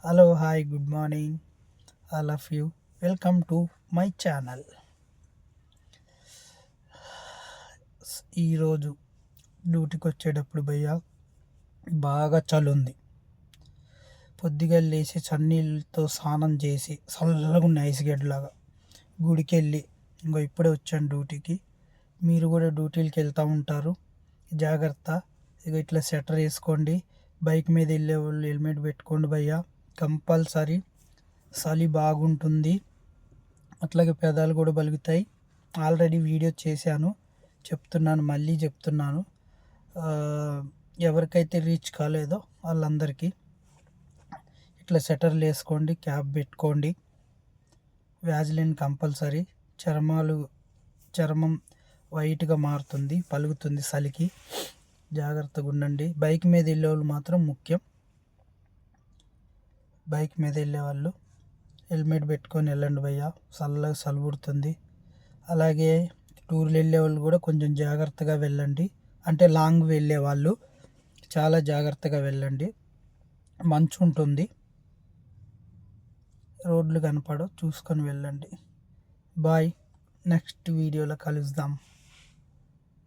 Hello hi good morning all of you. Welcome to my channel. ఈరోజు డ్యూటీకి వచ్చేటప్పుడు భయ్య బాగా చలి ఉంది. పొద్దుగా లేచి చన్నీళ్ళతో స్నానం చేసి చల్లగా ఉన్న ఐస్ గడ్డలాగా గుడికి వెళ్ళి ఇప్పుడే వచ్చాను డ్యూటీకి. మీరు కూడా డ్యూటీలకి వెళ్తూ ఉంటారు, జాగ్రత్త. ఇట్లా స్వెటర్ వేసుకోండి. బైక్ మీద వెళ్ళే వాళ్ళు హెల్మెట్ పెట్టుకోండి భయ్య, కంపల్సరీ. చలి బాగుంటుంది, అట్లాగే పెదాలు కూడా బలుగుతాయి. ఆల్రెడీ వీడియో చేశాను, మళ్ళీ చెప్తున్నాను. ఎవరికైతే రీచ్ కాలేదో వాళ్ళందరికీ ఇట్లా స్వెటర్లు వేసుకోండి, క్యాప్ పెట్టుకోండి. Vaseline compulsory. చర్మం వైట్గా మారుతుంది, పలుగుతుంది చలికి. జాగ్రత్తగా ఉండండి. బైక్ మీద వెళ్ళే వాళ్ళు మాత్రం ముఖ్యం. బైక్ మీద వెళ్ళే వాళ్ళు హెల్మెట్ పెట్టుకొని వెళ్ళండి భయ్య, చల్లగా చలి. అలాగే టూర్లు వెళ్ళే వాళ్ళు కూడా కొంచెం జాగ్రత్తగా వెళ్ళండి. అంటే లాంగ్ వెళ్ళే వాళ్ళు చాలా జాగ్రత్తగా వెళ్ళండి. మంచు ఉంటుంది, రోడ్లు కనపడవు, చూసుకొని వెళ్ళండి. బాయ్, నెక్స్ట్ వీడియోలో కలుద్దాం.